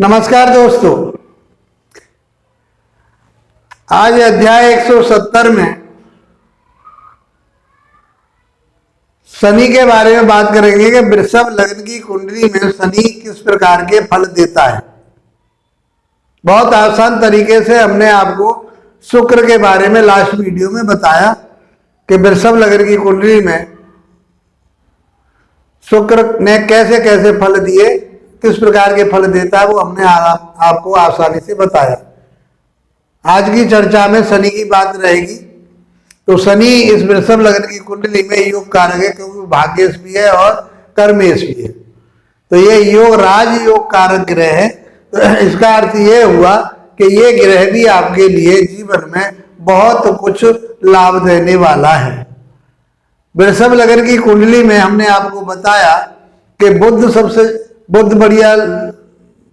नमस्कार दोस्तों, आज अध्याय 170 में शनि के बारे में बात करेंगे कि वृषभ लग्न की कुंडली में शनि किस प्रकार के फल देता है। बहुत आसान तरीके से हमने आपको शुक्र के बारे में लास्ट वीडियो में बताया कि वृषभ लग्न की कुंडली में शुक्र ने कैसे कैसे फल दिए, किस प्रकार के फल देता है, वो हमने आपको आसानी से बताया। आज की चर्चा में शनि की बात रहेगी। तो शनि इस वृषभ लग्न की कुंडली में योग कारक है, क्योंकि भाग्येश भी है और कर्मेश भी है। तो ये योग राज योग कारक ग्रह है। तो इसका अर्थ ये हुआ कि ये ग्रह भी आपके लिए जीवन में बहुत कुछ लाभ देने वाला है। वृषभ लग्न की कुंडली में हमने आपको बताया कि बुध बढ़िया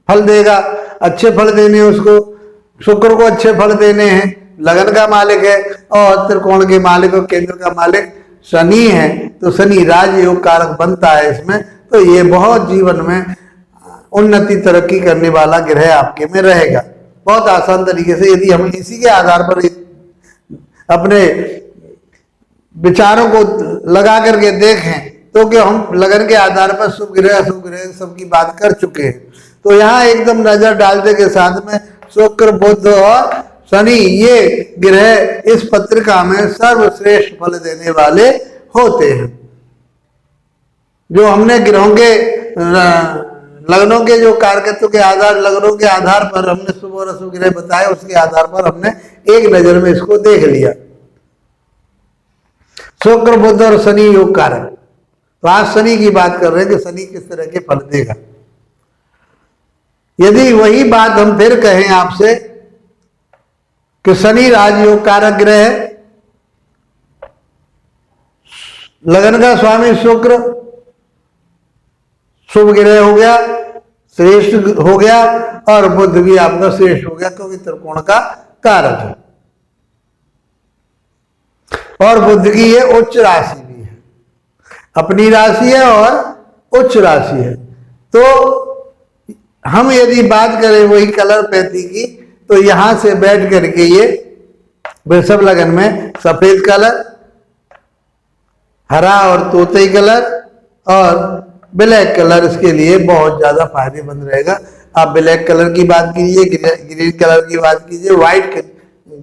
फल देगा, अच्छे फल देने उसको, शुक्र को अच्छे फल देने हैं, लगन का मालिक है और त्रिकोण के मालिक और केंद्र का मालिक शनि है। तो शनि राजयोग कारक बनता है इसमें। तो ये बहुत जीवन में उन्नति तरक्की करने वाला ग्रह आपके में रहेगा। बहुत आसान तरीके से यदि हम इसी के आधार पर अपने विचारों को लगा करके देखें तो कि हम लगन के आधार पर शुभ ग्रह अशुभ ग्रह सबकी बात कर चुके हैं। तो यहाँ एकदम नजर डालते के साथ में शुक्र बुध और शनि ये ग्रह इस पत्रिका में सर्वश्रेष्ठ फल देने वाले होते हैं। जो हमने ग्रहों के लग्नों के जो कारकत्व के आधार, लग्नों के आधार पर हमने शुभ और अशुभ ग्रह बताए, उसके आधार पर हमने एक नजर में इसको देख लिया। शुक्र बुध और शनि योग कारक। तो आज शनि की बात कर रहे हैं कि शनि किस तरह के फल देगा। यदि वही बात हम फिर कहें आपसे कि शनि राजयोग कारक ग्रह है, लगन का स्वामी शुक्र शुभ ग्रह हो गया, श्रेष्ठ हो गया, और बुध भी आपका श्रेष्ठ हो गया क्योंकि त्रिकोण का कारक है। और बुध की ये उच्च राशि भी है, अपनी राशि है और उच्च राशि है। तो हम यदि बात करें वही कलर पैथी की, तो यहां से बैठ करके ये वृषभ लगन में सफेद कलर, हरा और तोतेई कलर और ब्लैक कलर इसके लिए बहुत ज्यादा फायदेमंद रहेगा। आप ब्लैक कलर की बात कीजिए, ग्रीन कलर की बात कीजिए, व्हाइट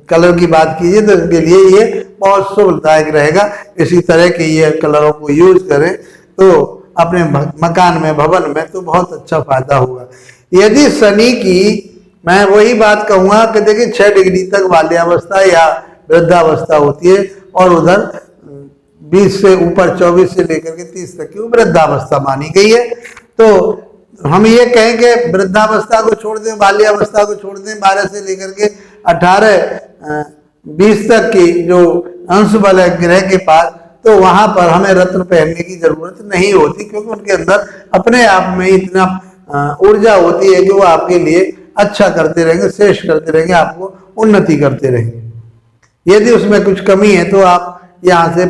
कलर की बात कीजिए, तो इसके लिए ये बहुत शुभदायक रहेगा। इसी तरह के ये कलरों को यूज करें तो अपने मकान में, भवन में, तो बहुत अच्छा फायदा होगा। यदि शनि की मैं वही बात कहूंगा कि देखिए 6 डिग्री तक बाल्यावस्था या वृद्धावस्था होती है, और उधर 20 से ऊपर 24 से लेकर के 30 तक की वृद्धावस्था मानी गई है। तो हम ये कहें कि वृद्धावस्था को छोड़ दें, बाल्यावस्था को छोड़ दें, 12 से लेकर के 18-20 तक की जो अंश बल है ग्रह के पास, तो वहां पर हमें रत्न पहनने की जरूरत नहीं होती, क्योंकि उनके अंदर अपने आप में इतना ऊर्जा होती है कि वो आपके लिए अच्छा करते रहेंगे, श्रेष्ठ करते रहेंगे, आपको उन्नति करते रहेंगे। यदि उसमें कुछ कमी है तो आप यहाँ से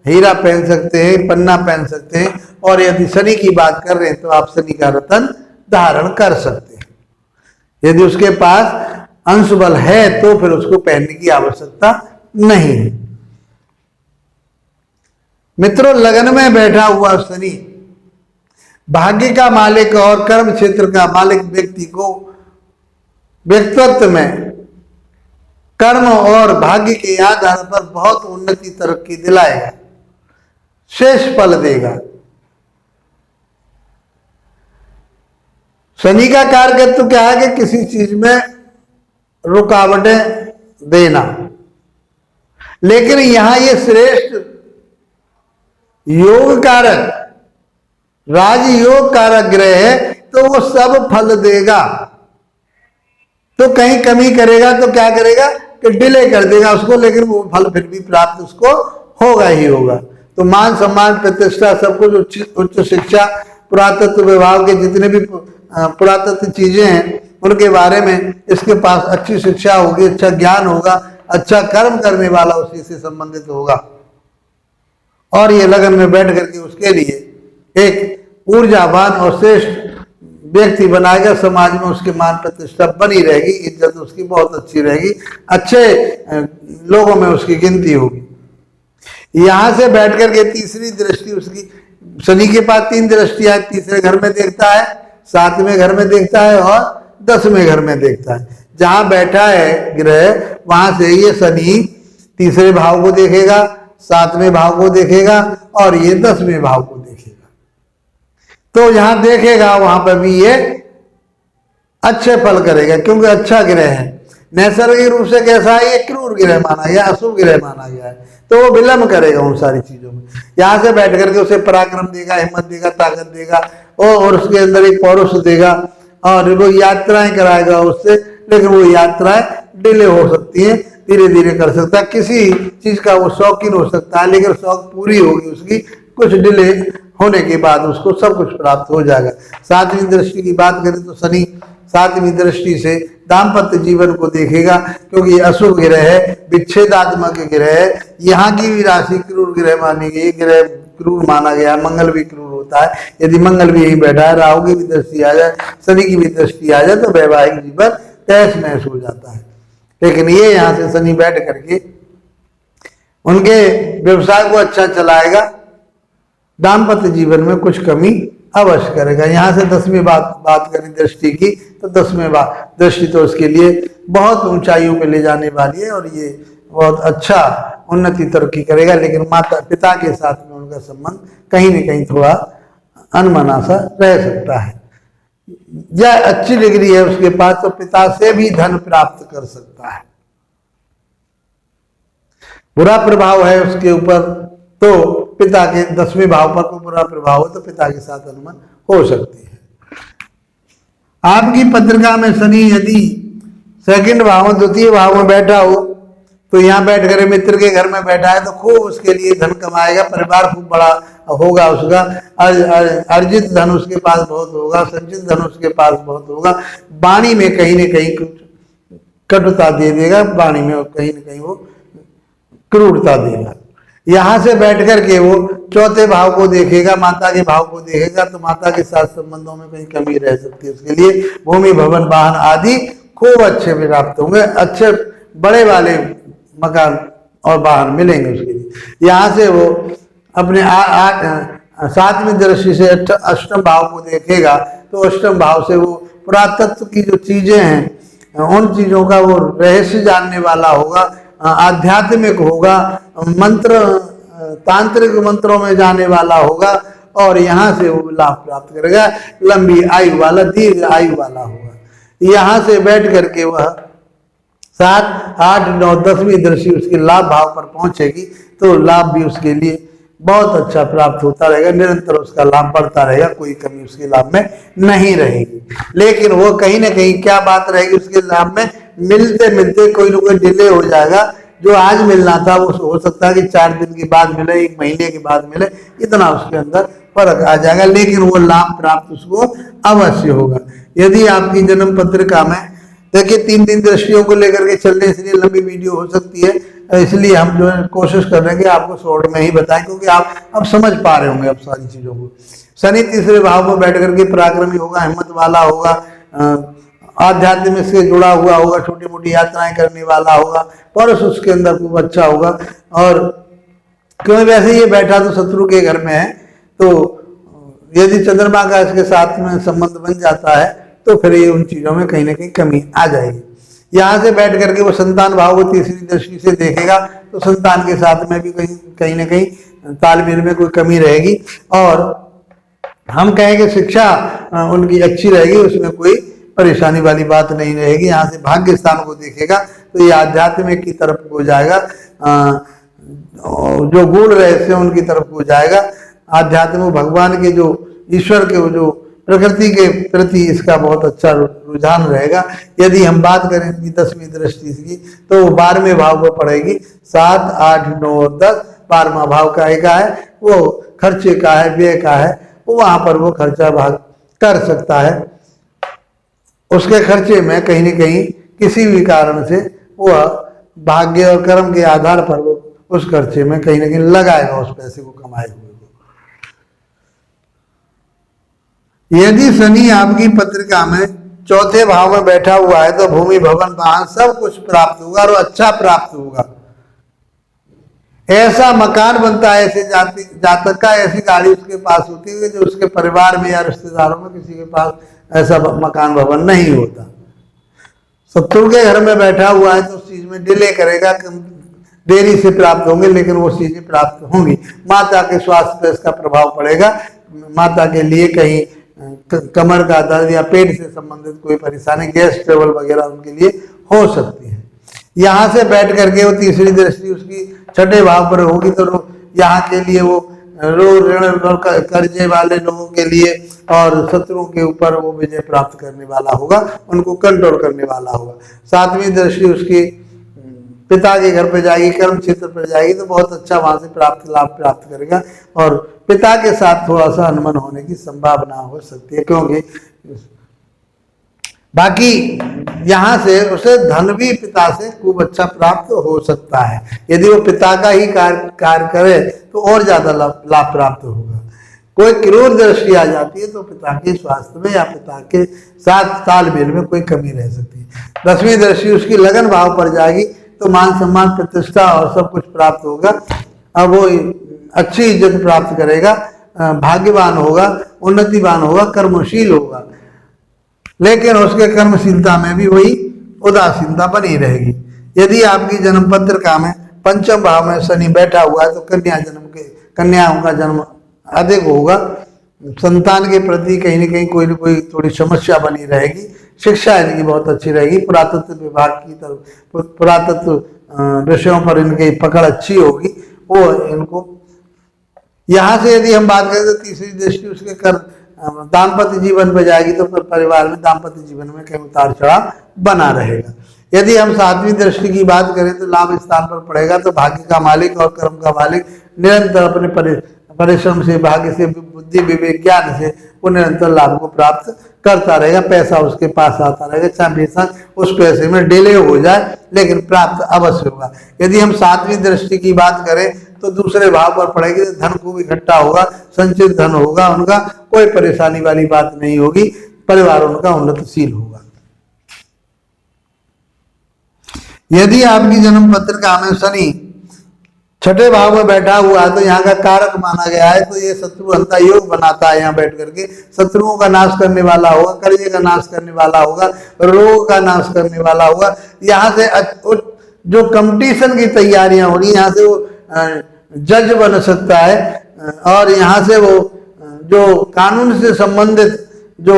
हीरा पहन सकते हैं, पन्ना पहन सकते हैं, और यदि शनि की बात कर रहे हैं तो आप शनि का रत्न धारण कर सकते हैं। यदि उसके पास अंश बल है तो फिर उसको पहनने की आवश्यकता नहीं है। मित्रों, लगन में बैठा हुआ शनि भाग्य का मालिक और कर्म क्षेत्र का मालिक व्यक्ति को व्यक्तित्व में कर्म और भाग्य के आधार पर बहुत उन्नति तरक्की दिलाएगा, शेष फल देगा। शनि का कारकत्व क्या है कि किसी चीज में रुकावटें देना, लेकिन यहां ये श्रेष्ठ योग कारक, राजयोग कारक ग्रह है, तो वो सब फल देगा। तो कहीं कमी करेगा तो क्या करेगा कि डिले कर देगा उसको, लेकिन वो फल फिर भी प्राप्त उसको होगा ही होगा। तो मान सम्मान प्रतिष्ठा सब कुछ, उच्च शिक्षा, पुरातत्व विभाग के जितने भी पुरातत्व चीजें हैं उनके बारे में इसके पास अच्छी शिक्षा होगी, अच्छा ज्ञान होगा, अच्छा कर्म करने वाला उसी से संबंधित होगा, और ये लगन में बैठ करके उसके लिए एक ऊर्जावान और श्रेष्ठ व्यक्ति बनाएगा, समाज में उसकी मान प्रतिष्ठा बनी रहेगी, इज्जत उसकी बहुत अच्छी रहेगी, अच्छे लोगों में उसकी गिनती होगी। यहां से बैठ करके तीसरी दृष्टि उसकी, शनि के पास 3 दृष्टियां, तीसरे घर में देखता है, 7वें घर में देखता है और 10वें घर में देखता है। जहां बैठा है ग्रह वहां से ये शनि तीसरे भाव को देखेगा, 7वें भाव को देखेगा और ये 10वें भाव को देखेगा। तो जहां देखेगा वहां पर भी ये अच्छे फल करेगा, क्योंकि अच्छा ग्रह है। नैसर्गिक रूप से कैसा है, ये क्रूर ग्रह माना गया, अशुभ ग्रह माना गया है, तो वो विलंब करेगा उन सारी चीजों में। यहां से बैठ करके उसे पराक्रम देगा, हिम्मत देगा, ताकत देगा और उसके अंदर एक पौरुष देगा और वो यात्राएं कराएगा उससे, लेकिन वो यात्राएं डिले हो सकती हैं, धीरे धीरे कर सकता है। किसी चीज का वो शौकीन हो सकता है, लेकिन शौक पूरी होगी उसकी, कुछ डिले होने के बाद उसको सब कुछ प्राप्त हो जाएगा। 7वीं दृष्टि की बात करें तो शनि 7वीं दृष्टि से दाम्पत्य जीवन को देखेगा, क्योंकि ये अशुभ ग्रह है, विच्छेदात्मक ग्रह है। यहाँ की भी राशि क्रूर ग्रह मानी गई, ग्रह क्रूर माना गया, मंगल भी क्रूर होता है। यदि मंगल भी यही बैठा है, राहु की भी दृष्टि आ जाए, शनि की भी दृष्टि आ जाए तो वैवाहिक जीवन तहस नहस हो जाता है। लेकिन ये यहाँ से शनि बैठ करके उनके व्यवसाय को अच्छा चलाएगा, दाम्पत्य जीवन में कुछ कमी अवश्य करेगा। यहाँ से 10वीं बात करें दृष्टि की, तो 10वीं दृष्टि तो उसके लिए बहुत ऊंचाइयों पे ले जाने वाली है और ये बहुत अच्छा उन्नति तरक्की करेगा। लेकिन माता पिता के साथ में उनका संबंध कहीं न कहीं थोड़ा अनमना सा रह सकता है। यह अच्छी डिग्री है उसके पास, तो पिता से भी धन प्राप्त कर सकता है। बुरा प्रभाव है उसके ऊपर, तो पिता के 10वें भाव पर कोई बुरा प्रभाव हो तो पिता के साथ अनुमान हो सकती है। आपकी पत्रिका में शनि यदि 2nd भाव में, 2य भाव में बैठा हो, तो यहाँ बैठ कर मित्र के घर में बैठा है तो खूब उसके लिए धन कमाएगा, परिवार खूब बड़ा होगा उसका, अर्जित धन उसके पास बहुत होगा, संचित धन उसके पास बहुत होगा। वाणी में कहीं न कहीं कुछ कटुता दे देगा, वाणी में कहीं न कहीं वो क्रूरता देगा। यहाँ से बैठ करके वो 4थे भाव को देखेगा, माता के भाव को देखेगा, तो माता के साथ संबंधों में कहीं कमी रह सकती है। उसके लिए भूमि, भवन, वाहन आदि खूब अच्छे प्राप्त होंगे, अच्छे बड़े वाले मकान और वाहन मिलेंगे उसके लिए। यहाँ से वो अपने 7वीं दृष्टि से 8म भाव को देखेगा, तो 8म भाव से वो पुरातत्व की जो चीजें हैं उन चीजों का वो रहस्य जानने वाला होगा, आध्यात्मिक होगा, मंत्र तांत्रिक मंत्रों में जाने वाला होगा और यहाँ से वो लाभ प्राप्त करेगा, लंबी आयु वाला, दीर्घ आयु वाला होगा। यहाँ से बैठ करके वह 7, 8, 9, 10वीं दृष्टि उसके लाभ भाव पर पहुंचेगी, तो लाभ भी उसके लिए बहुत अच्छा प्राप्त होता रहेगा, निरंतर उसका लाभ बढ़ता रहेगा, कोई कमी उसके लाभ में नहीं रहेगी। लेकिन वो कहीं ना कहीं क्या बात रहेगी उसके लाभ में, मिलते मिलते कोई ना कोई डिले हो जाएगा। जो आज मिलना था वो हो सकता है कि 4 दिन के बाद मिले, 1 महीने के बाद मिले, इतना उसके अंदर फर्क आ जाएगा, लेकिन वो लाभ प्राप्त उसको अवश्य होगा। यदि आपकी जन्म पत्रिका में देखिए 3 दृष्टियों को लेकर के चलने, इसलिए लंबी वीडियो हो सकती है, इसलिए हम जो है कोशिश कर रहे हैं कि आपको शॉर्ट में ही बताएं, क्योंकि आप अब समझ पा रहे होंगे अब सारी चीजों को। शनि तीसरे भाव में बैठ करके पराक्रमी होगा, हिम्मत वाला होगा, आध्यात्म से जुड़ा हुआ होगा, छोटी मोटी यात्राएं करने वाला होगा, परस उसके अंदर खूब अच्छा होगा। और क्योंकि वैसे ये बैठा तो शत्रु के घर में है, तो यदि चंद्रमा का इसके साथ में संबंध बन जाता है तो फिर ये उन चीजों में कहीं ना कहीं कमी आ जाएगी। यहाँ से बैठ करके वो संतान भाव को तीसरी दृष्टि से देखेगा, तो संतान के साथ में भी कहीं ना कहीं तालमेल में कोई कमी रहेगी, और हम कहेंगे शिक्षा उनकी अच्छी रहेगी, उसमें कोई परेशानी वाली बात नहीं रहेगी। यहाँ से भाग्य स्थान को देखेगा तो ये आध्यात्मिक की तरफ हो जाएगा, जो गूढ़ रहस्य उनकी तरफ हो जाएगा, आध्यात्म भगवान के जो ईश्वर के जो प्रकृति के प्रति इसका बहुत अच्छा रुझान रहेगा। यदि हम बात करें इनकी 10वीं दृष्टि की, तो वो 12वें भाव को पड़ेगी। 7, 8, 9 और 10 12वां भाव का है, वो खर्चे का है, व्यय का है, वो वहां पर वो खर्चा भाग कर सकता है। उसके खर्चे में कहीं न कहीं किसी भी कारण से वह भाग्य और कर्म के आधार पर वो उस खर्चे में कहीं न कहीं लगाएगा, उस पैसे को कमाए हुए। यदि शनि आपकी पत्रिका में चौथे भाव में बैठा हुआ है तो भूमि, भवन, वाहन सब कुछ प्राप्त होगा और अच्छा प्राप्त होगा। ऐसा मकान बनता है, ऐसे जातक का ऐसी गाड़ी उसके पास होती है जो उसके परिवार में या रिश्तेदारों में किसी के पास ऐसा मकान भवन नहीं होता। शत्रु के घर में बैठा हुआ है तो उस चीज में डिले करेगा, देरी से प्राप्त होंगे लेकिन वो चीजें प्राप्त होंगी। माता के स्वास्थ्य पर इसका प्रभाव पड़ेगा। माता के लिए कहीं कमर का दर्द या पेट से संबंधित कोई परेशानी, गैस ट्रबल वगैरह उनके लिए हो सकती है। यहाँ से बैठ करके वो तीसरी दृष्टि उसकी छठे भाव पर होगी तो यहाँ के लिए वो ऋण और कर्जे वाले लोगों के लिए और शत्रुओं के ऊपर वो विजय प्राप्त करने वाला होगा, उनको कंट्रोल करने वाला होगा। सातवीं दृष्टि उसकी पिता के घर पे जाएगी, कर्म क्षेत्र पर जाएगी तो बहुत अच्छा वहां से लाभ प्राप्त करेगा और पिता के साथ थोड़ा सा अनबन होने की संभावना हो सकती है, क्योंकि बाकी यहाँ से उसे धन भी पिता से खूब अच्छा प्राप्त हो सकता है। यदि वो पिता का ही कार्य करे तो और ज्यादा लाभ प्राप्त होगा। कोई क्रूर दृष्टि आ जाती है तो पिता के स्वास्थ्य में या पिता के साथ तालमेल में कोई कमी रह सकती है। 10वीं दृष्टि उसकी लगन भाव पर जाएगी तो मान सम्मान, प्रतिष्ठा और सब कुछ प्राप्त होगा। अब वो अच्छी इज्जत प्राप्त करेगा, भाग्यवान होगा, उन्नतिवान होगा, कर्मशील होगा, लेकिन उसके कर्मशीलता में भी वही उदासीनता बनी रहेगी। यदि आपकी जन्म पत्रिका में पंचम भाव में शनि बैठा हुआ है तो कन्याओं का जन्म अधिक होगा। संतान के प्रति कहीं न कहीं कोई न कोई थोड़ी समस्या बनी रहेगी। शिक्षा इनकी बहुत अच्छी रहेगी। पुरातत्व विभाग की तरफ पुरातत्व विषयों पर इनकी पकड़ अच्छी होगी। वो इनको यहाँ से यदि हम बात करें तो तीसरी दृष्टि उसके दाम्पत्य जीवन पर जाएगी तो परिवार में दाम्पत्य जीवन में कहीं उतार चढ़ाव बना रहेगा। यदि हम 7वीं दृष्टि की बात करें तो लाभ स्थान पर पड़ेगा तो भाग्य का मालिक और कर्म का मालिक निरंतर अपने परिश्रम से, भाग्य से, बुद्धि, विवेक, ज्ञान से वो निरंतर लाभ को प्राप्त करता रहेगा। पैसा उसके पास आता रहेगा, चाहे बेशक उस पैसे में डिले हो जाए लेकिन प्राप्त अवश्य होगा। यदि हम 7वीं दृष्टि की बात करें तो दूसरे भाव पर पड़ेगी तो धन खूब इकट्ठा होगा, संचित धन होगा, उनका कोई परेशानी वाली बात नहीं होगी, परिवार उनका उन्नतशील होगा। यदि आपकी जन्म पत्रिका में शनि छठे भाव में बैठा हुआ है तो यहाँ का कारक माना गया है तो ये शत्रु हंता योग बनाता है। यहाँ बैठ करके शत्रुओं का नाश करने वाला होगा, कर्जे का नाश करने वाला होगा, रोग का नाश करने वाला होगा। यहाँ से जो कंपटीशन की तैयारियां हो रही है यहाँ से वो जज बन सकता है और यहाँ से वो जो कानून से संबंधित जो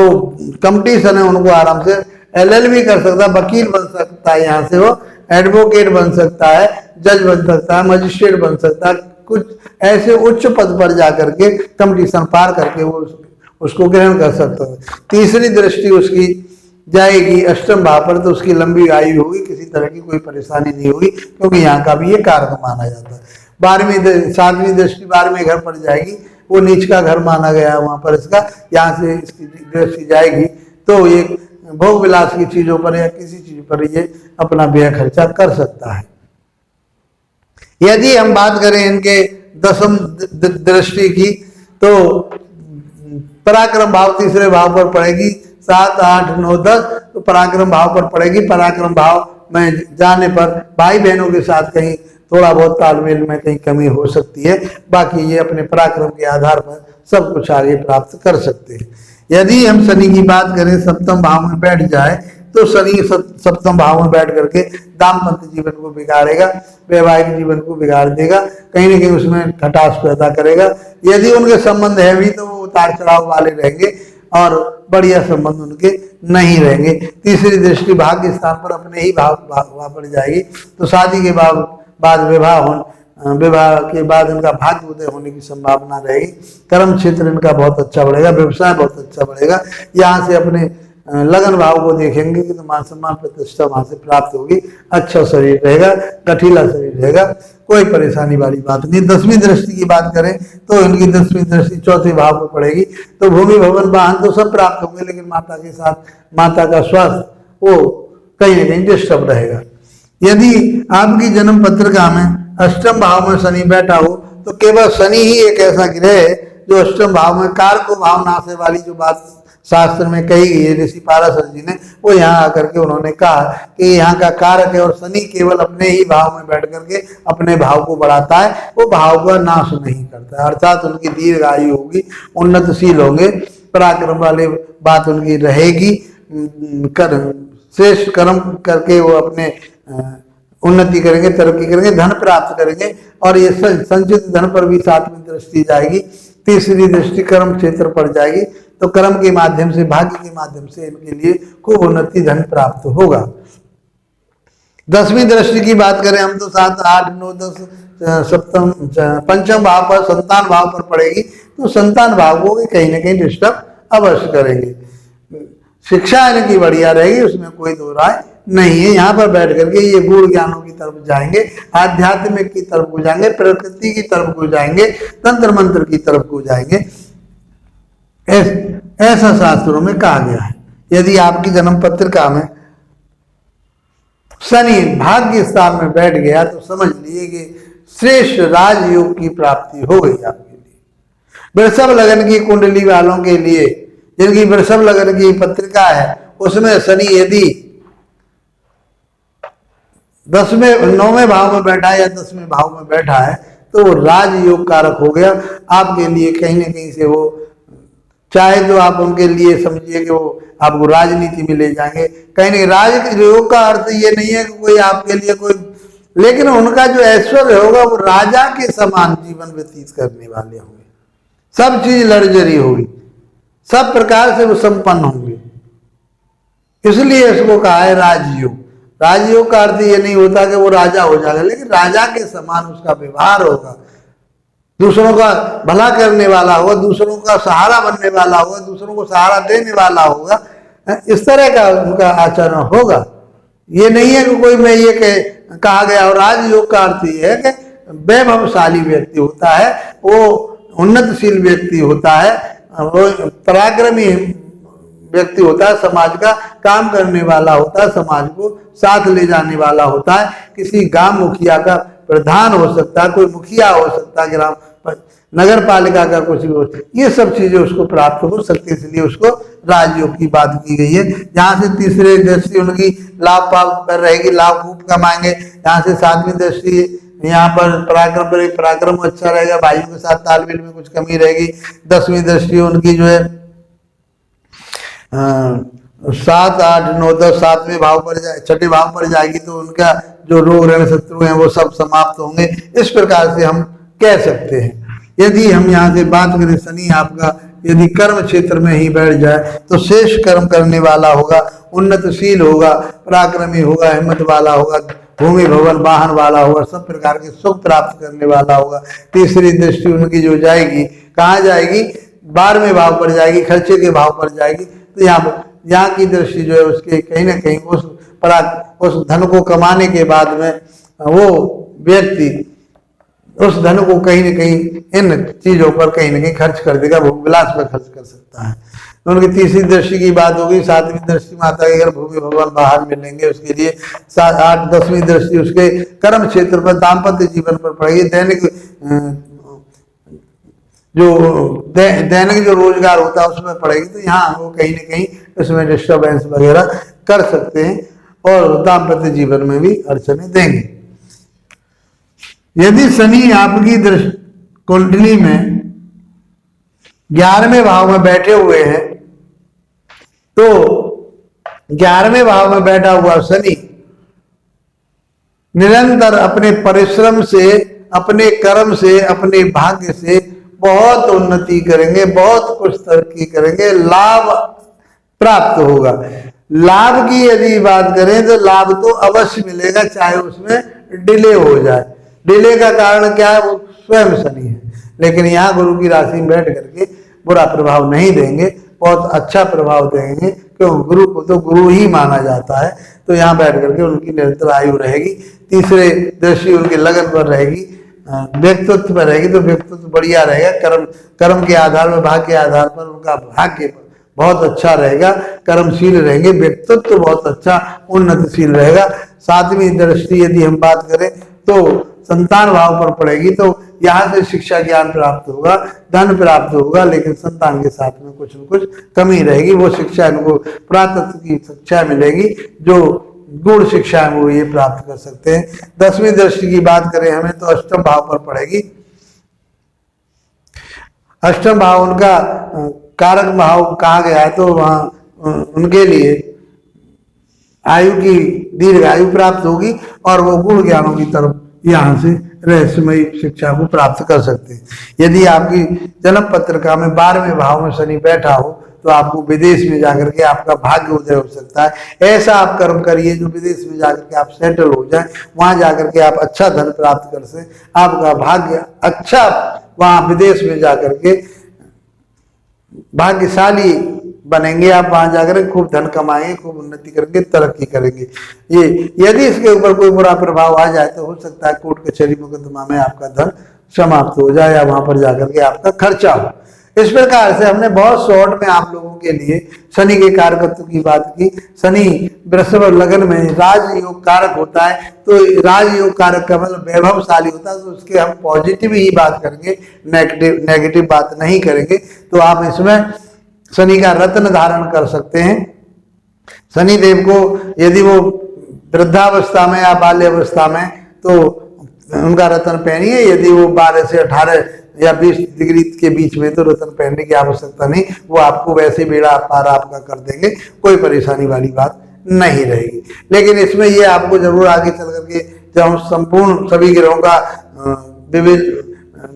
कंपटीशन है उनको आराम से LLB कर सकता है, वकील बन सकता है, यहाँ से वो एडवोकेट बन सकता है, जज बन सकता है, मजिस्ट्रेट बन सकता है। कुछ ऐसे उच्च पद पर जाकर के कंपटीशन पार करके वो उसको ग्रहण कर सकता है। तीसरी दृष्टि उसकी जाएगी अष्टम भाव पर तो उसकी लंबी आयु होगी, किसी तरह की कोई परेशानी नहीं होगी, क्योंकि यहाँ का भी ये कारक माना जाता है। 7वीं दृष्टि 12वें घर पर जाएगी, वो नीच का घर माना गया है वहां पर इसका। यहाँ से इसकी दृष्टि जाएगी तो ये भोग विलास की चीजों पर या किसी चीज पर ये अपना व्यय खर्चा कर सकता है। यदि हम बात करें इनके 10वीं दृष्टि की तो पराक्रम भाव तीसरे भाव पर पड़ेगी, 7, 8, 9, 10 तो पराक्रम भाव पर पड़ेगी। पराक्रम भाव में जाने पर भाई बहनों के साथ कहीं थोड़ा बहुत तालमेल में कहीं कमी हो सकती है, बाकी ये अपने पराक्रम के आधार पर सब कुछ आगे प्राप्त कर सकते हैं। यदि हम शनि की बात करें सप्तम भाव में बैठ जाए तो शनि सप्तम भाव में बैठ करके दाम्पत्य जीवन को बिगाड़ेगा, वैवाहिक जीवन को बिगाड़ देगा, कहीं ना कहीं उसमें खटास पैदा करेगा। यदि उनके संबंध है भी तो वो उतार चढ़ाव वाले रहेंगे और बढ़िया संबंध उनके नहीं रहेंगे। तीसरी दृष्टि भाग्य स्थान पर अपने ही भाव पर जाएगी तो शादी के बाद विवाह के बाद इनका भाग्य उदय होने की संभावना रहेगी। कर्म क्षेत्र इनका बहुत अच्छा बढ़ेगा, व्यवसाय बहुत अच्छा बढ़ेगा। यहाँ से अपने लगन भाव को देखेंगे कि तो मान सम्मान प्रतिष्ठा वहां से प्राप्त होगी, अच्छा शरीर रहेगा, गठीला शरीर रहेगा, कोई परेशानी वाली बात नहीं। 10वीं दृष्टि की बात करें तो इनकी 10वीं दृष्टि चौथे भाव में पड़ेगी तो भूमि, भवन, वाहन तो सब प्राप्त होंगे, लेकिन माता के साथ माता का स्वास्थ्य वो कहीं ना कहीं डिस्टर्ब रहेगा। यदि आपकी जन्म पत्रिका में अष्टम भाव में शनि बैठा हो तो केवल शनि ही एक ऐसा ग्रह है जो अष्टम भाव में कारको भाव नाश वाली जो बात शास्त्र में कही गई है ऋषि पाराशर जी ने, वो यहाँ आकर के उन्होंने कहा कि यहाँ का कारक है और शनि केवल अपने ही भाव में बैठ करके अपने भाव को बढ़ाता है, वो भाव का नाश नहीं करता, अर्थात उनकी दीर्घ आयु होगी, उन्नतशील होंगे, पराक्रम वाले बात उनकी रहेगी, श्रेष्ठ कर्म करके वो अपने उन्नति करेंगे, तरक्की करेंगे, धन प्राप्त करेंगे। और ये संचित धन पर भी सातवीं दृष्टि जाएगी, तीसरी दृष्टि कर्म क्षेत्र पर जाएगी, तो कर्म के माध्यम से, भाग्य के माध्यम से इनके लिए खूब उन्नति धन प्राप्त होगा। 10वीं दृष्टि की बात करें हम तो 7, 8, 9, 10 सप्तम पंचम भाव पर, संतान भाव पर पड़ेगी, तो संतान भाव को कहीं ना कहीं डिस्टर्ब अवश्य करेंगे। शिक्षा इनकी बढ़िया रहेगी, उसमें कोई दो राय नहीं है। यहाँ पर बैठ करके ये गूढ़ ज्ञानों की तरफ जाएंगे, आध्यात्मिक की तरफ को जाएंगे, प्रकृति की तरफ को जाएंगे, तंत्र मंत्र की तरफ को जाएंगे, ऐसा शास्त्रों में कहा गया है। यदि आपकी जन्म पत्रिका में शनि भाग्य स्थान में बैठ गया तो समझ लीजिए कि श्रेष्ठ राजयोग की प्राप्ति हो गई आपके लिए। वृषभ लगन की कुंडली वालों के लिए, जिनकी वृषभ लगन की पत्रिका है, उसमें शनि यदि 9वें भाव में बैठा है या 10वें भाव में बैठा है तो वो राजयोग कारक हो गया आपके लिए। कहीं ना कहीं से वो चाहे तो आप उनके लिए समझिए कि वो आपको राजनीति में ले जाएंगे, कहीं नहीं। राजयोग का अर्थ ये नहीं है कि कोई आपके लिए कोई, लेकिन उनका जो ऐश्वर्य होगा वो राजा के समान जीवन व्यतीत करने वाले होंगे, सब चीज लग्जरी होगी, सब प्रकार से वो संपन्न होंगे, इसलिए इसको कहा है राजयोग। राजयोग का अर्थ ये नहीं होता कि वो राजा हो जाएगा, लेकिन राजा के समान उसका व्यवहार होगा, दूसरों का भला करने वाला होगा, दूसरों का सहारा बनने वाला होगा, दूसरों को सहारा देने वाला होगा, इस तरह का उनका आचरण होगा। ये नहीं है कि कोई मैं ये कहा गया। और राजयोग का अर्थ ये है कि वैभवशाली व्यक्ति होता है, वो उन्नतशील व्यक्ति होता है, वो पराक्रमी व्यक्ति होता है, समाज का काम करने वाला होता है, समाज को साथ ले जाने वाला होता है, किसी गांव मुखिया का प्रधान हो सकता है, कोई मुखिया हो सकता है, ग्राम नगर पालिका का कुछ भी हो, ये सब चीजें उसको प्राप्त हो सकती है, इसलिए उसको राजयोग की बात की गई है। जहाँ से तीसरे दृष्टि उनकी लाभ पाप पर रहेगी, लाभ खूब कमाएंगे। यहाँ से 7वीं दृष्टि यहाँ पर पराक्रम अच्छा रहेगा, भाइयों के साथ तालमेल में कुछ कमी रहेगी। 10वीं दृष्टि उनकी जो है 7, 8, 9, 10 7वें भाव पर जाए, 6ठे भाव पर जाएगी, तो उनका जो रोग ऋण शत्रु हैं वो सब समाप्त होंगे, इस प्रकार से हम कह सकते हैं। यदि हम यहाँ से बात करें, शनि आपका यदि कर्म क्षेत्र में ही बैठ जाए तो श्रेष्ठ कर्म करने वाला होगा, उन्नतशील होगा, पराक्रमी होगा, हिम्मत वाला होगा, भूमि भवन वाहन वाला होगा, सब प्रकार के सुख प्राप्त करने वाला होगा। तीसरी दृष्टि उनकी जो जाएगी, कहाँ जाएगी? 12वें भाव पर जाएगी, खर्चे के भाव पर जाएगी। तो यहाँ की दृष्टि जो है उसके कहीं ना कहीं उस धन को कमाने के बाद में वो व्यक्ति उस धन को कहीं ना कहीं इन चीजों पर कहीं ना कहीं खर्च कर देगा, भोग विलास पर खर्च कर सकता है। तो उनकी तीसरी दृष्टि की बात होगी। 7वीं दृष्टि माता के अगर भूमि भवन बाहर मिलेंगे उसके लिए। 7, 8, 10वीं दृष्टि उसके कर्म क्षेत्र पर, दाम्पत्य जीवन पर पड़ेगी। दैनिक जो रोजगार होता है उसमें पड़ेगी, तो यहाँ वो कहीं ना कहीं उसमें डिस्टर्बेंस वगैरह कर सकते हैं और दाम्पत्य जीवन में भी अड़चने देंगे। यदि शनि आपकी कुंडली में 11वें भाव में बैठे हुए हैं तो 11वें भाव में बैठा हुआ शनि निरंतर अपने परिश्रम से, अपने कर्म से, अपने भाग्य से बहुत उन्नति करेंगे, बहुत कुछ तरक्की करेंगे, लाभ प्राप्त होगा। लाभ की यदि बात करें तो लाभ तो अवश्य मिलेगा, चाहे उसमें डिले हो जाए। डिले का कारण क्या है? वो स्वयं शनि है, लेकिन यहाँ गुरु की राशि में बैठ करके बुरा प्रभाव नहीं देंगे, बहुत अच्छा प्रभाव देंगे, क्यों? गुरु को तो गुरु ही माना जाता है। तो यहाँ बैठ करके उनकी निरंतर आयु रहेगी। तीसरे दृष्टि उनकी लगन पर रहेगी, व्यक्तित्व पर रहेगी, तो व्यक्तित्व बढ़िया रहेगा। कर्म के आधार पर, भाग्य के आधार पर उनका भाग्य बहुत अच्छा रहेगा, कर्मशील रहेंगे, व्यक्तित्व बहुत अच्छा उन्नतिशील रहेगा। 7वीं दृष्टि यदि हम बात करें तो संतान भाव पर पड़ेगी तो यहाँ से शिक्षा ज्ञान प्राप्त होगा, धन प्राप्त होगा, लेकिन संतान के साथ में कुछ न कुछ कमी रहेगी। वो शिक्षा इनको प्रातत्व की शिक्षा मिलेगी, जो गुण शिक्षा है वो ये प्राप्त कर सकते हैं। 10वीं दृष्टि की बात करें हमें तो अष्टम भाव पर पड़ेगी। अष्टम भाव उनका कारक भाव कहा गया है, तो वहाँ उनके लिए आयु की दीर्घायु प्राप्त होगी और वो गुण ज्ञानों की तरफ यहाँ से रहस्यमयी शिक्षा को प्राप्त कर सकते हैं। यदि आपकी जन्म पत्रिका में 12वें भाव में शनि बैठा हो तो आपको विदेश में जाकर के आपका भाग्य उदय हो सकता है। ऐसा आप कर्म करिए जो विदेश में जाकर के आप सेटल हो जाए, वहां जाकर के आप अच्छा धन प्राप्त कर सकें, आपका भाग्य अच्छा वहां विदेश में जाकर के भाग्यशाली बनेंगे। आप वहां जाकर खूब धन कमाएंगे, खूब उन्नति करेंगे, तरक्की करेंगे। ये यदि इसके ऊपर कोई बुरा प्रभाव आ जाए तो हो सकता है कोर्ट कचहरी मुकदमा में आपका धन समाप्त हो जाए या वहां पर जाकर के आपका खर्चा हो। इस प्रकार से हमने बहुत शॉर्ट में आप लोगों के लिए शनि के कारकत्व की बात की। शनि वृषभ लगन में राजयोग कारक होता है, तो राजयोग कारक का मतलब वैभवशाली होता है, तो उसके हम पॉजिटिव ही बात करेंगे, नेगेटिव बात नहीं करेंगे। तो आप इसमें शनि का रत्न धारण कर सकते हैं। शनि देव को यदि वो वृद्धावस्था में या बाल्यावस्था में तो उनका रत्न पहनिए, यदि वो 12 से 18 या 20 डिग्री के बीच में तो रत्न पहनने की आवश्यकता नहीं, वो आपको वैसे बेड़ा पार आपका कर देंगे, कोई परेशानी वाली बात नहीं रहेगी। लेकिन इसमें ये आपको जरूर आगे चल करके जब हम संपूर्ण सभी ग्रहों का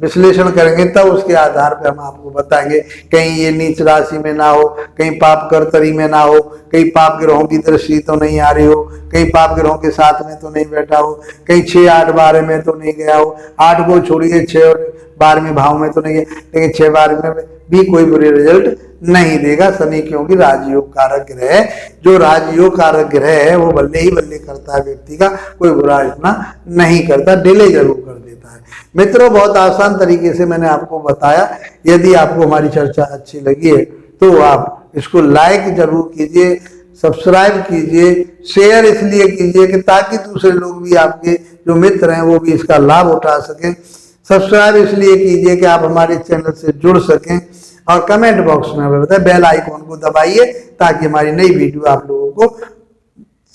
विश्लेषण करेंगे तब उसके आधार पर हम आपको बताएंगे कहीं ये नीच राशि में ना हो, कहीं पाप कर्तरी में ना हो, कहीं पाप ग्रहों की दृष्टि तो नहीं आ रही हो, कहीं पाप ग्रहों के साथ में तो नहीं बैठा हो, कहीं 6, 8, 12 में तो नहीं गया हो। 8 को छोड़िए 6 और 12वें भाव में तो नहीं गया, लेकिन 6, 12 में भी कोई बुरे रिजल्ट नहीं देगा शनि, क्योंकि राजयोग कारक ग्रह है। जो राजयोग कारक ग्रह है वो बल्ले ही बल्ले करता है, व्यक्ति का कोई बुरा इतना नहीं करता, डिले जरूर कर देता है। मित्रों, बहुत आसान तरीके से मैंने आपको बताया। यदि आपको हमारी चर्चा अच्छी लगी है तो आप इसको लाइक जरूर कीजिए, सब्सक्राइब कीजिए, शेयर इसलिए कीजिए कि ताकि दूसरे लोग भी, आपके जो मित्र हैं वो भी इसका लाभ उठा सकें। सब्सक्राइब इसलिए कीजिए कि आप हमारे चैनल से जुड़ सकें, और कमेंट बॉक्स में हमें बताएं, बेल आइकॉन को दबाइए ताकि हमारी नई वीडियो आप लोगों को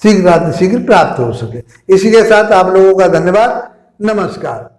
शीघ्र प्राप्त हो सके। इसी के साथ आप लोगों का धन्यवाद, नमस्कार।